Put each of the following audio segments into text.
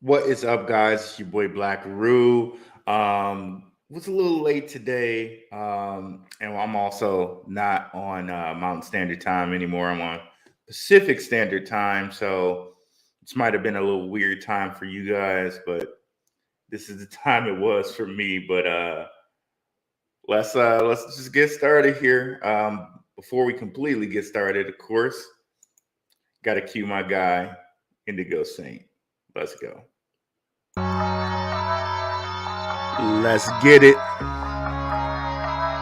What is up, guys? It's your boy Blackrue. Was a little late today, and I'm also not on Mountain Standard Time anymore. I'm on Pacific Standard Time, so this might have been a little weird time for you guys, but this is the time it was for me. But let's just get started here. Before we completely get started, of course, got to cue my guy Indigo Saint. Let's go. Let's get it.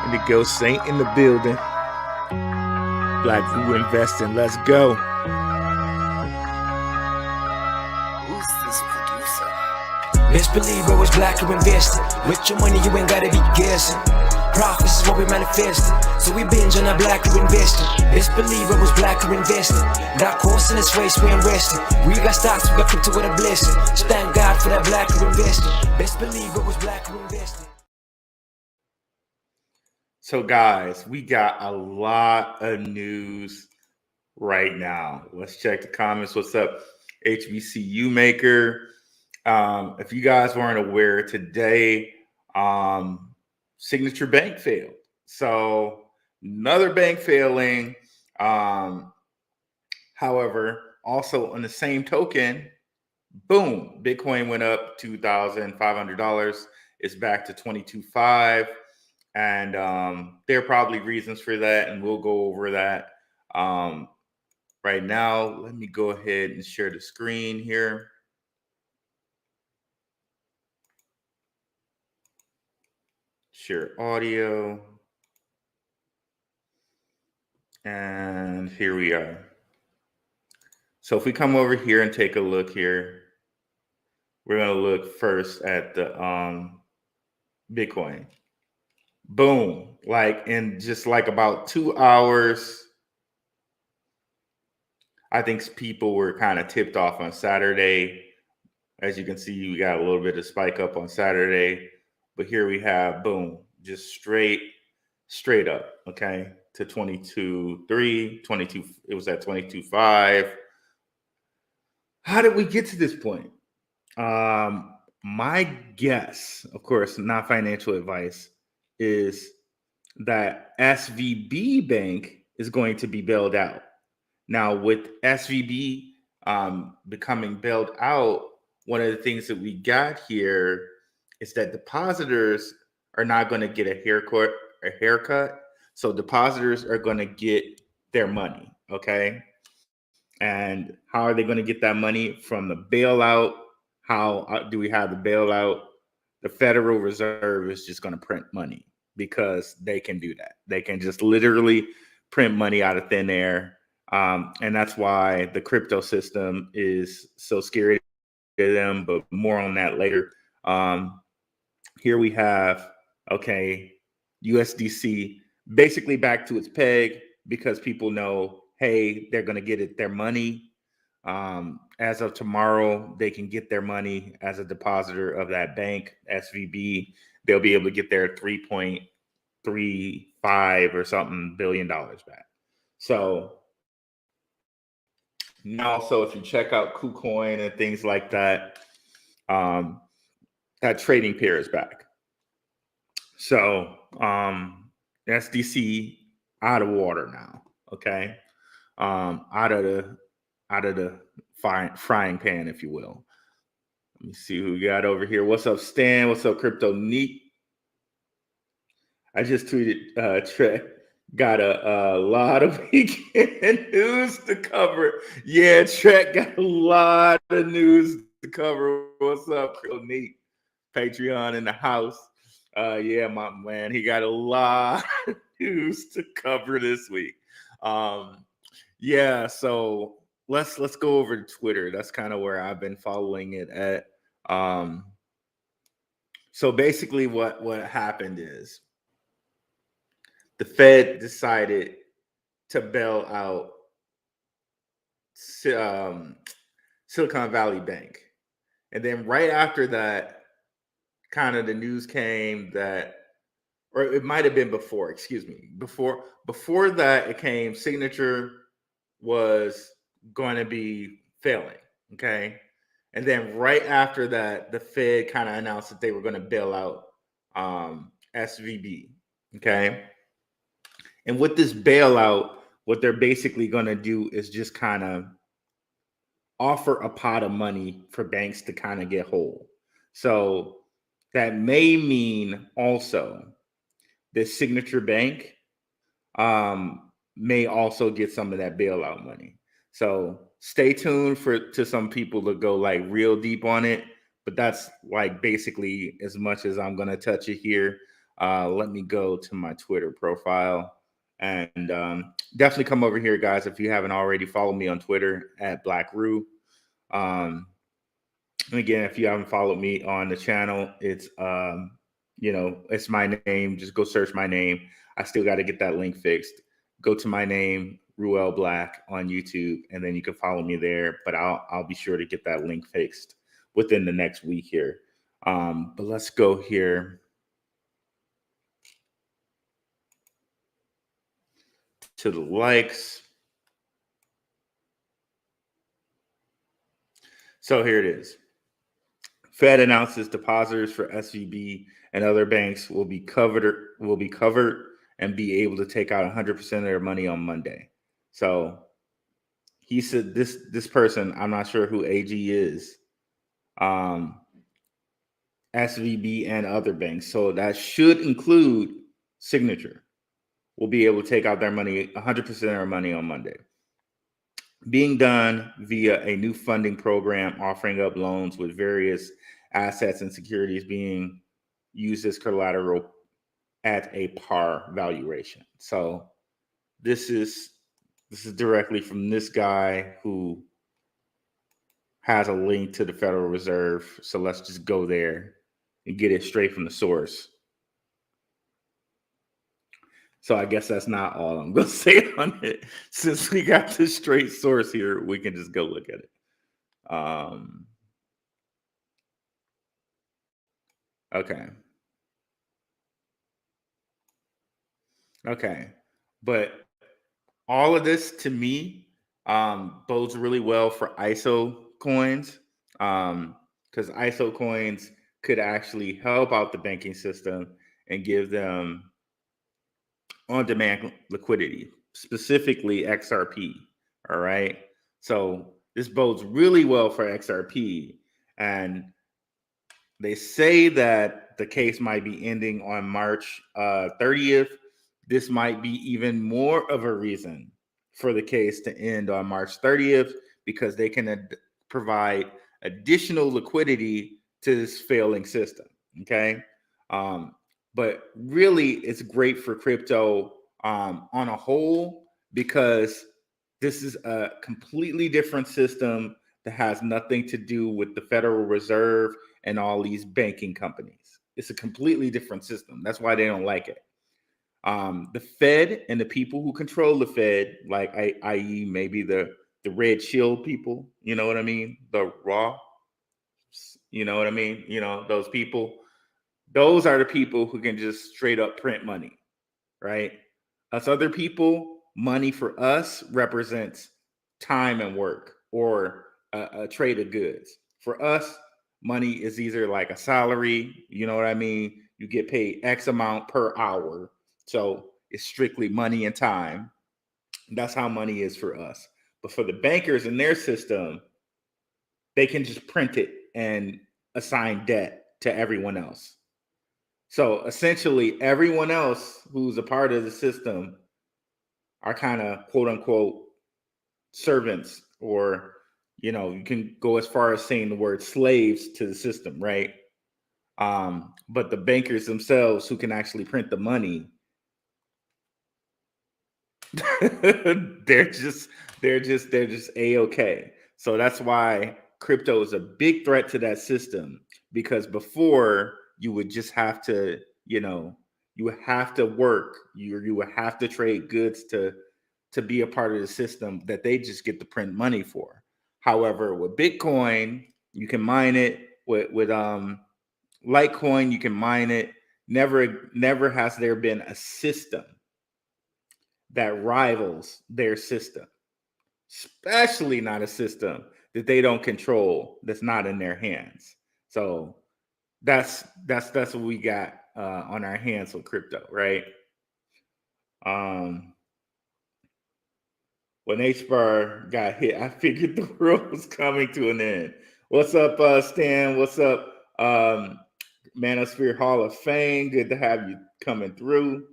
Indigo Saint in the building. Blackrue Investing. Let's go. Who's this producer? Best believe I was Blackrue Investing. With your money, you ain't gotta be guessing. Profits is what we manifesting. So we binge on our Blackrue Investing. Best believe I was Blackrue Investing. Got course in this race, we ain't resting. We got stocks, we got crypto with a blessing. So thank God for that Blackrue Investing. Best believe I was Blackrue Investing. So, guys, we got a lot of news right now. Let's check the comments. What's up, HBCU Maker? If you guys weren't aware, today, Signature Bank failed. So, another bank failing. However, also on the same token, boom, Bitcoin went up $2,500. It's back to 22.5. And there are probably reasons for that, and we'll go over that right now. Let me go ahead and share the screen here. Share audio. And here we are. So if we come over here and take a look here, we're going to look first at the Bitcoin. Boom, like in just like about 2 hours. I think people were kind of tipped off on Saturday. As you can see, we got a little bit of spike up on Saturday, but here we have, boom, just straight up, okay, to 22.3, 22, it was at 22.5. How did we get to this point? My guess, of course, not financial advice, is that SVB Bank is going to be bailed out. Now, with SVB becoming bailed out, one of the things that we got here is that depositors are not going to get a haircut. So depositors are going to get their money, okay? And how are they going to get that money? From the bailout. How do we have the bailout? The Federal Reserve is just going to print money, because they can do that. They can just literally print money out of thin air. And that's why the crypto system is so scary to them, but more on that later. Here we have, okay, USDC basically back to its peg, because people know, hey, they're going to get their money. As of tomorrow, they can get their money as a depositor of that bank, SVB. They'll be able to get their $3.35 or something billion back. So now, so if you check out KuCoin and things like that, that trading pair is back. So SDC out of water now, okay? Out of the frying pan, if you will. Let me see who we got over here. What's up, Stan? What's up, Crypto Neat? I just tweeted, Trey got a lot of weekend news to cover. Yeah, Trek got a lot of news to cover. What's up, Crypto Neat? Patreon in the house. Yeah, my man, he got a lot of news to cover this week. Yeah, so let's go over to Twitter. That's kind of where I've been following it at. So basically what happened is the Fed decided to bail out Silicon Valley Bank. And then right after that, kind of the news came that, or it might have been before, excuse me. Before that, it came Signature was going to be failing, okay? And then right after that, the Fed kind of announced that they were going to bail out SVB. Okay. And with this bailout, what they're basically going to do is just kind of offer a pot of money for banks to kind of get whole. So that may mean also that Signature Bank may also get some of that bailout money. So stay tuned to some people to go like real deep on it. But that's like basically as much as I'm going to touch it here. Let me go to my Twitter profile. And definitely come over here, guys, if you haven't already. Follow me on Twitter at Blackrue. And again, if you haven't followed me on the channel, it's it's my name. Just go search my name. I still got to get that link fixed. Go to my name, Ruel Black, on YouTube, and then you can follow me there. But I'll be sure to get that link fixed within the next week here. But let's go here to the likes. So here it is. Fed announces depositors for SVB and other banks will be covered and be able to take out 100% of their money on Monday. So he said this person, I'm not sure who AG is, SVB and other banks. So that should include Signature. Will be able to take out their money, 100% of their money on Monday. Being done via a new funding program offering up loans with various assets and securities being used as collateral at a par valuation. So this is directly from this guy who has a link to the Federal Reserve. So let's just go there and get it straight from the source. So I guess that's not all I'm going to say on it. Since we got the straight source here, we can just go look at it. Okay. But all of this to me bodes really well for ISO coins, because ISO coins could actually help out the banking system and give them on-demand liquidity, specifically XRP. All right. So this bodes really well for XRP. And they say that the case might be ending on March 30th. This might be even more of a reason for the case to end on March 30th because they can provide additional liquidity to this failing system. Okay. But really, it's great for crypto on a whole because this is a completely different system that has nothing to do with the Federal Reserve and all these banking companies. It's a completely different system. That's why they don't like it. The Fed and the people who control the Fed, like i.e. maybe the red shield people, you know what I mean? The raw, you know what I mean? You know, those people. Those are the people who can just straight up print money, right? Us other people, money for us represents time and work or a trade of goods. For us, money is either like a salary, you know what I mean? You get paid X amount per hour. So it's strictly money and time. That's how money is for us. But for the bankers in their system, they can just print it and assign debt to everyone else. So essentially, everyone else who's a part of the system are kind of quote unquote servants, or, you know, you can go as far as saying the word slaves to the system, right? But the bankers themselves who can actually print the money, they're just a-okay. So that's why crypto is a big threat to that system, because before you would just have to, you know, you would have to work, you would have to trade goods to be a part of the system that they just get to print money for. However, with Bitcoin, you can mine it. With Litecoin, you can mine it. Never has there been a system that rivals their system, especially not a system that they don't control, that's not in their hands. So that's what we got on our hands with crypto, right? Um, when H bar got hit, I figured the world was coming to an end. What's up, Stan? What's up, Manosphere Hall of Fame? Good to have you coming through.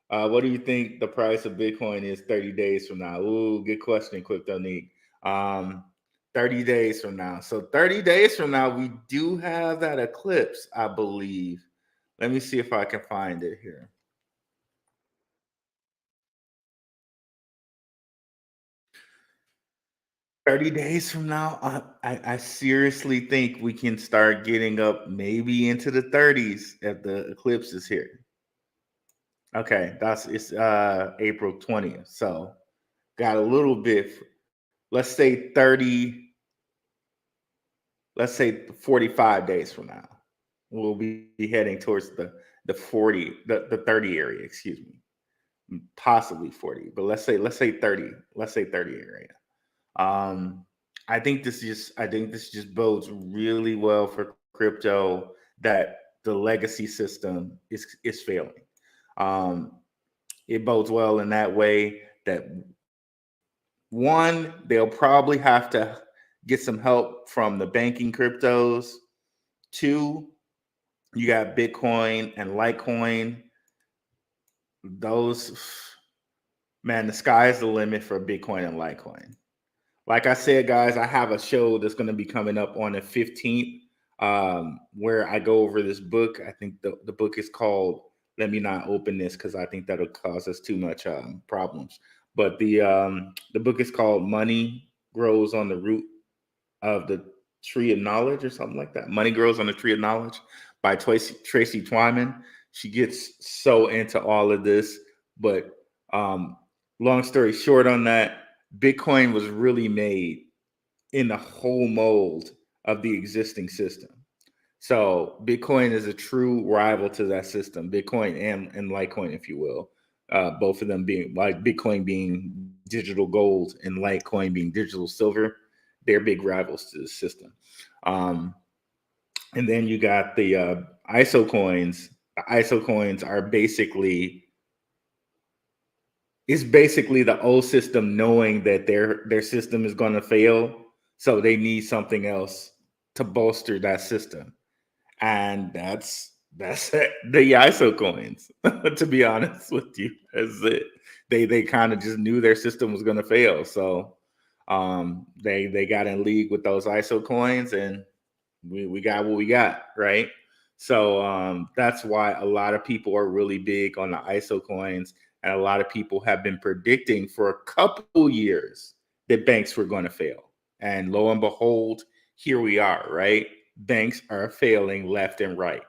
What do you think the price of Bitcoin is 30 days from now? Ooh, good question, Cryptonique. 30 days from now. So 30 days from now, we do have that eclipse, I believe. Let me see if I can find it here. "30 days from now, I seriously think we can start getting up maybe into the 30s if the eclipse is here." Okay, it's April 20th. So got a little bit, let's say 30, let's say 45 days from now. We'll be heading towards the 40, the 30 area, excuse me. Possibly 40, but let's say 30. Let's say 30 area. I think this just bodes really well for crypto that the legacy system is failing. Um, it bodes well in that way that, one, they'll probably have to get some help from the banking cryptos. Two, you got Bitcoin and Litecoin. Those, man, the sky is the limit for Bitcoin and Litecoin. Like I said, guys, I have a show that's going to be coming up on the 15th, where I go over this book. I think the book is called, let me not open this because I think that'll cause us too much problems. But the book is called Money Grows on the Root of the Tree of Knowledge, or something like that. Money Grows on the Tree of Knowledge by Tracy Twyman. She gets so into all of this. But long story short on that, Bitcoin was really made in the whole mold of the existing system. So Bitcoin is a true rival to that system, Bitcoin and Litecoin, if you will. Both of them being, like, Bitcoin being digital gold and Litecoin being digital silver. They're big rivals to the system. And then you got the ISO coins. The ISO coins are basically the old system knowing that their system is going to fail, so they need something else to bolster that system, and that's it. The ISO coins. To be honest with you, that's it. They kind of just knew their system was going to fail, so they got in league with those ISO coins, and we got what we got, right? So that's why a lot of people are really big on the ISO coins, and a lot of people have been predicting for a couple years that banks were going to fail. And lo and behold, here we are, right? Banks are failing left and right.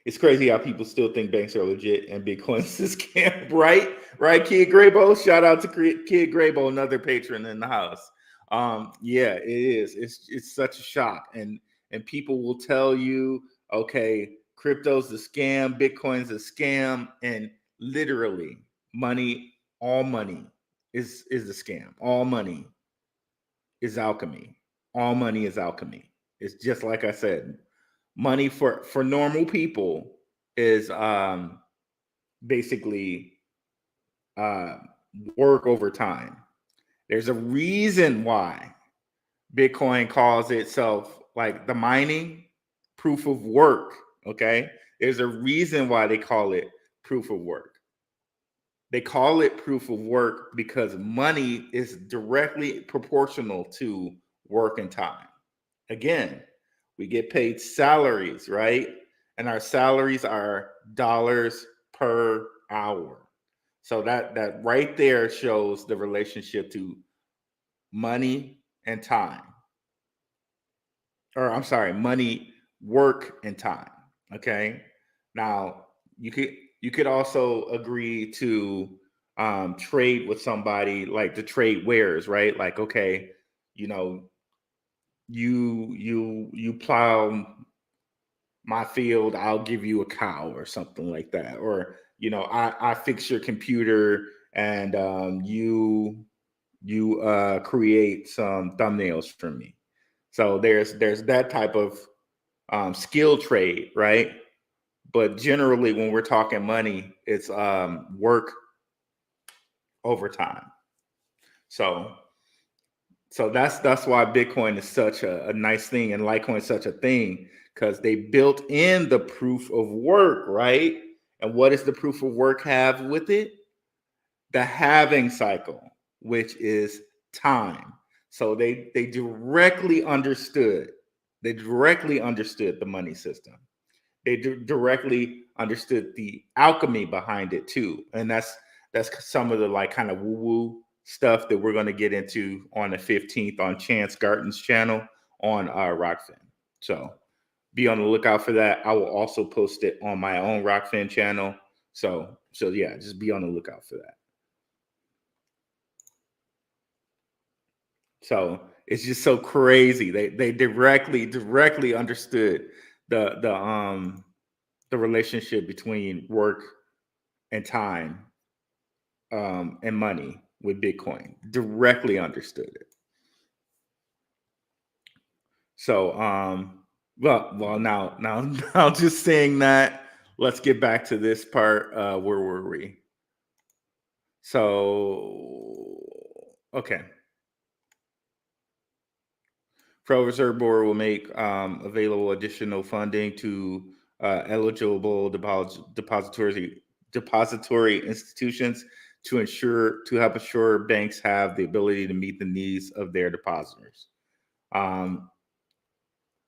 It's crazy how people still think banks are legit and Bitcoin's a scam, right? Right, Kid Graybo? Shout out to Kid Graybo, another patron in the house. Yeah, it is. It's such a shock. And people will tell you, okay, crypto's a scam, Bitcoin's a scam, and literally all money is a scam. All money is alchemy. All money is alchemy. It's just like I said, money for normal people is basically uh, work over time. There's a reason why Bitcoin calls itself, like, the mining proof of work. Okay, there's a reason why they call it proof of work. They call it proof of work because money is directly proportional to work and time. Again, we get paid salaries, right? And our salaries are dollars per hour. So that right there shows the relationship to money and time. Or I'm sorry, money, work, and time. Okay. Now you could also agree to trade with somebody, like to trade wares, right? Like, okay, you know, you plow my field, I'll give you a cow or something like that. Or I fix your computer and you create some thumbnails for me. So there's that type of skill trade, right? But generally, when we're talking money, it's work over time. So that's why Bitcoin is such a nice thing, and Litecoin is such a thing, because they built in the proof of work, right? And what does the proof of work have with it? The halving cycle, which is time. So they directly understood. They directly understood the money system. They directly understood the alchemy behind it too, and that's some of the like kind of woo woo stuff that we're going to get into on the 15th on Chance Garton's channel on Rockfin. So be on the lookout for that. I will also post it on my own Rockfin channel. So yeah, just be on the lookout for that. So it's just so crazy. They directly understood the relationship between work and time and money with Bitcoin. Directly understood it. So well now just saying that, let's get back to this part. Where were we? So okay. Federal Reserve Board will make available additional funding to eligible depository institutions to help assure banks have the ability to meet the needs of their depositors.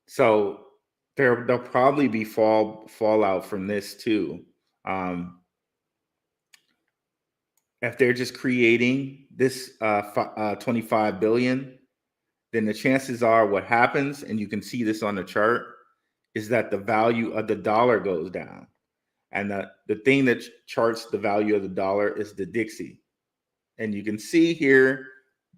So there'll probably be fallout from this too. If they're just creating this 25 billion, then the chances are what happens, and you can see this on the chart, is that the value of the dollar goes down. And the thing that charts the value of the dollar is the Dixie. And you can see here,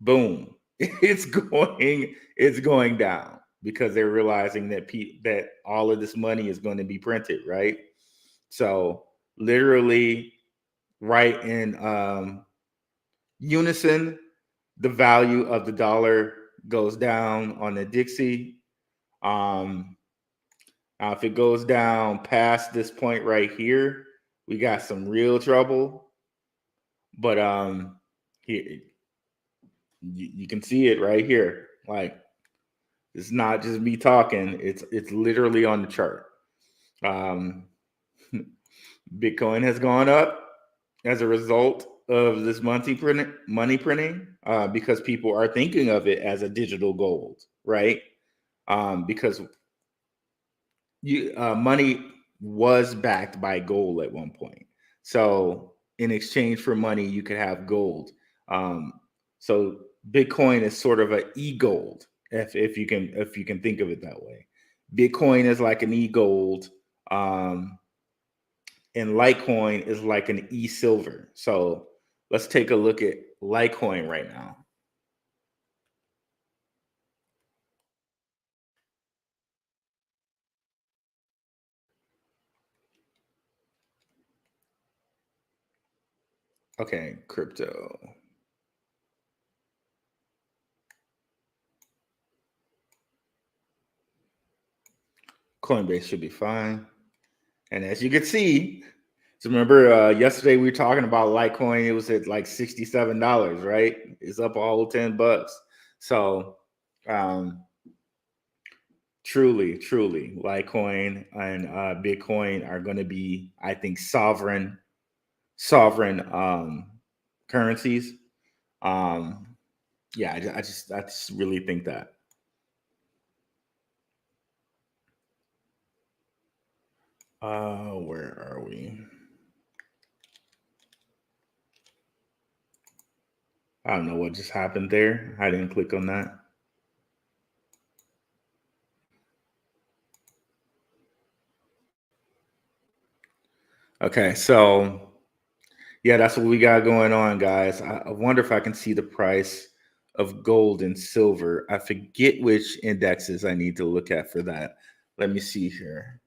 boom, it's going down, because they're realizing that all of this money is going to be printed, right? So literally right in unison, the value of the dollar goes down on the Dixie. Now if it goes down past this point right here, we got some real trouble. But here you can see it right here. Like, it's not just me talking; it's literally on the chart. Bitcoin has gone up as a result of this money printing, because people are thinking of it as a digital gold, right? Because money was backed by gold at one point. So in exchange for money, you could have gold. So Bitcoin is sort of an e-gold, if you can think of it that way. Bitcoin is like an e-gold, and Litecoin is like an e-silver. So let's take a look at Litecoin right now. Okay, crypto. Coinbase should be fine. And as you can see, so remember yesterday we were talking about Litecoin. It was at like $67, right? It's up a whole $10. So truly, Litecoin and Bitcoin are going to be, I think, sovereign currencies. Yeah, I just really think that. Where are we? I don't know what just happened there. I didn't click on that. Okay, so yeah, that's what we got going on, guys. I wonder if I can see the price of gold and silver. I forget which indexes I need to look at for that. Let me see here.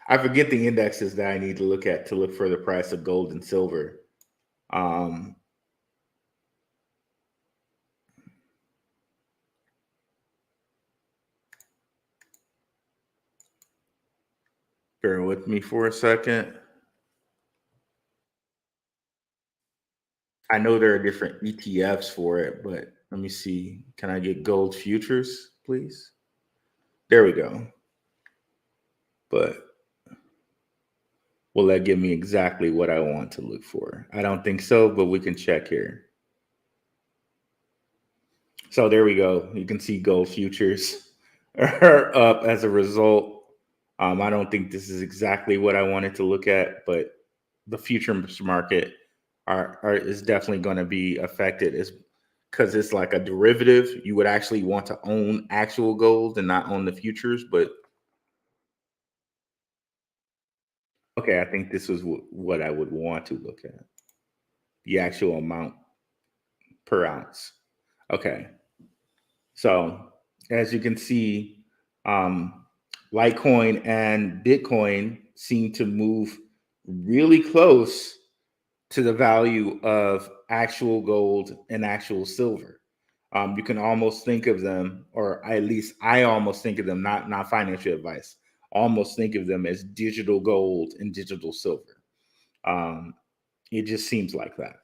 I forget the indexes that I need to look at to look for the price of gold and silver. Um, bear with me for a second. I know there are different ETFs for it, but let me see. Can I get gold futures, please? There we go. But will that give me exactly what I want to look for? I don't think so, but we can check here. So there we go. You can see gold futures are up as a result. I don't think this is exactly what I wanted to look at, but the futures market is definitely going to be affected. It's because it's like a derivative. You would actually want to own actual gold and not own the futures. But okay, I think this is what I would want to look at. The actual amount per ounce. Okay. So as you can see, Litecoin and Bitcoin seem to move really close to the value of actual gold and actual silver. You can almost think of them, or at least I almost think of them, not financial advice, almost think of them as digital gold and digital silver. Um, it just seems like that.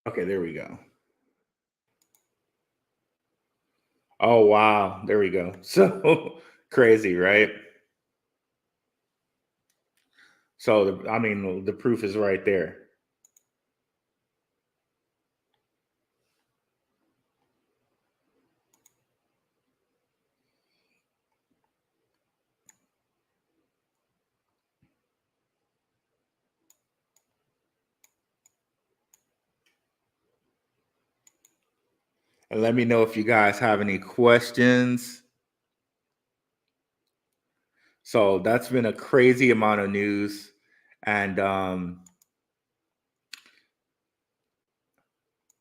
Okay, there we go. Oh wow, there we go. So crazy, right? So I mean, the proof is right there. And let me know if you guys have any questions. So that's been a crazy amount of news, and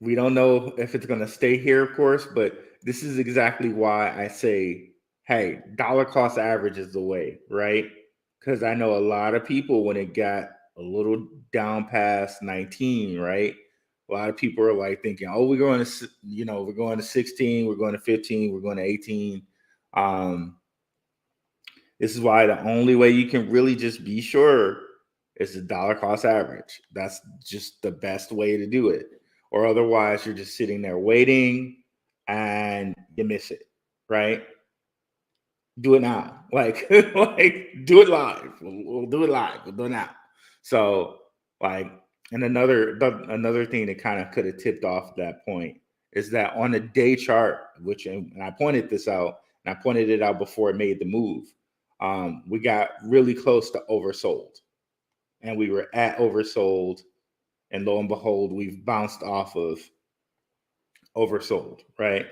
we don't know if it's going to stay here, of course. But this is exactly why I say, hey, dollar cost average is the way, right? Because I know a lot of people when it got a little down past 19, right? A lot of people are like thinking, oh, we're going to, we're going to 16, we're going to 15, we're going to 18. Um, this is why the only way you can really just be sure is the dollar cost average. That's just the best way to do it. Or otherwise, you're just sitting there waiting and you miss it, right? Do it now. Like, like do it live. We'll do it live. We'll do it now. So, like, and another thing that kind of could have tipped off that point is that on the day chart, which and I pointed this out, and I pointed it out before it made the move. We got really close to oversold, and we were at oversold, and lo and behold, we've bounced off of oversold, right?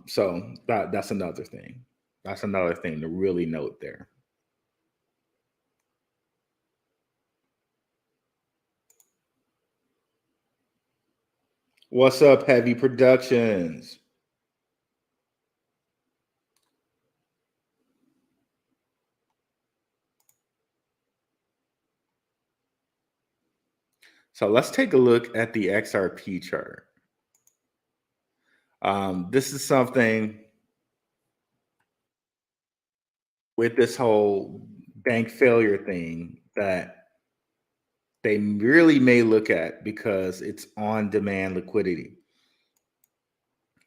So that's another thing. That's another thing to really note there. What's up, Heavy Productions? So let's take a look at the XRP chart. This is something with this whole bank failure thing that they really may look at because it's on demand liquidity.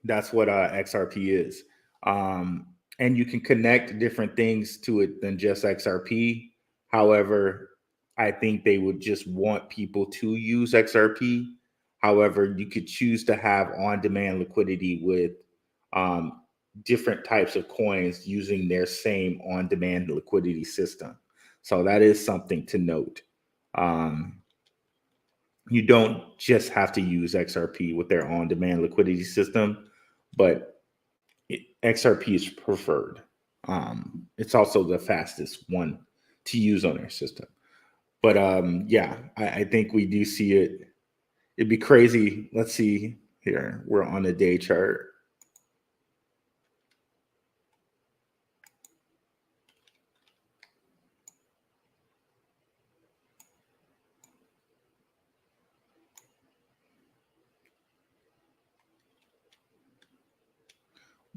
That's what XRP is. And you can connect different things to it than just XRP. However, I think they would just want people to use XRP. However, you could choose to have on demand liquidity with um, different types of coins using their same on demand liquidity system. So that is something to note. You don't just have to use XRP with their on demand liquidity system, but XRP is preferred. It's also the fastest one to use on their system. But yeah, I think we do see it. It'd be crazy. Let's see Here, we're on the day chart.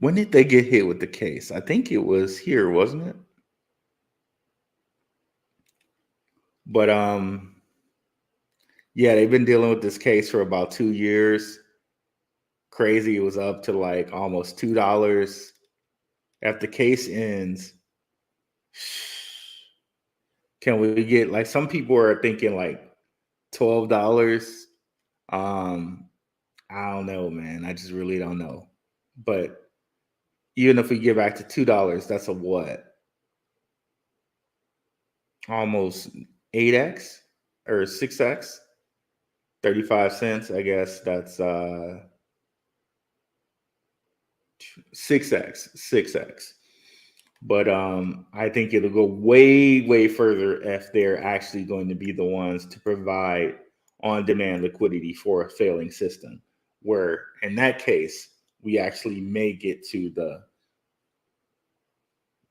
When did they get hit with the case? I think it was here, wasn't it? But yeah, they've been dealing with this case for about 2 years. Crazy, it was up to like almost $2. If the case ends, can we get, like, some people are thinking like $12? I don't know, man. I just really don't know. But even if we get back to $2, that's a what? Almost 8x or 6x, 35 cents. I guess that's 6x. But I think it'll go way, way further if they're actually going to be the ones to provide on-demand liquidity for a failing system, where in that case, we actually may get to the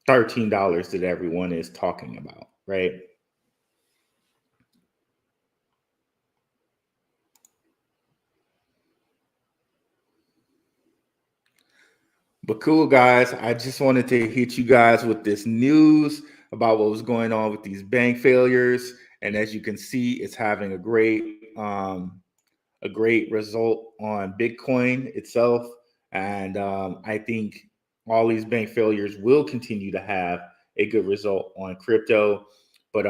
$13 that everyone is talking about, right? But cool, guys. I just wanted to hit you guys with this news about what was going on with these bank failures. And as you can see, it's having a great result on Bitcoin itself. And I think all these bank failures will continue to have a good result on crypto. But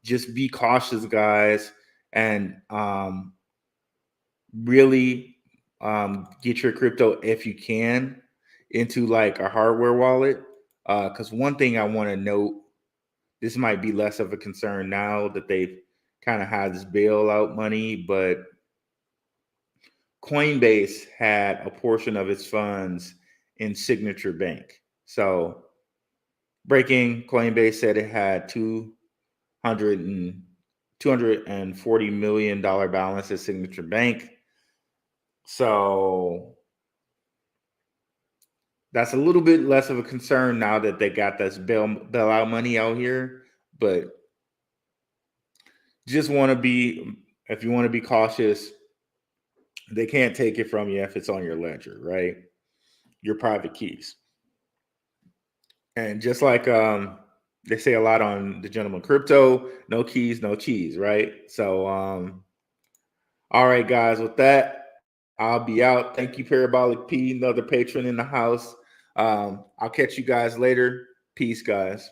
just be cautious, guys, and really get your crypto, if you can, into like a hardware wallet. Because one thing I want to note, this might be less of a concern now that they've kind of had this bailout money, but Coinbase had a portion of its funds in Signature Bank. So breaking, Coinbase said it had $240 million balance at Signature Bank. So that's a little bit less of a concern now that they got this bailout money out here. But just want to be, if you want to be cautious, they can't take it from you if it's on your ledger, right? Your private keys. And just like they say a lot on the Gentleman Crypto, no keys, no cheese, right? So, all right, guys, with that, I'll be out. Thank you, Parabolic P, another patron in the house. I'll catch you guys later. Peace, guys.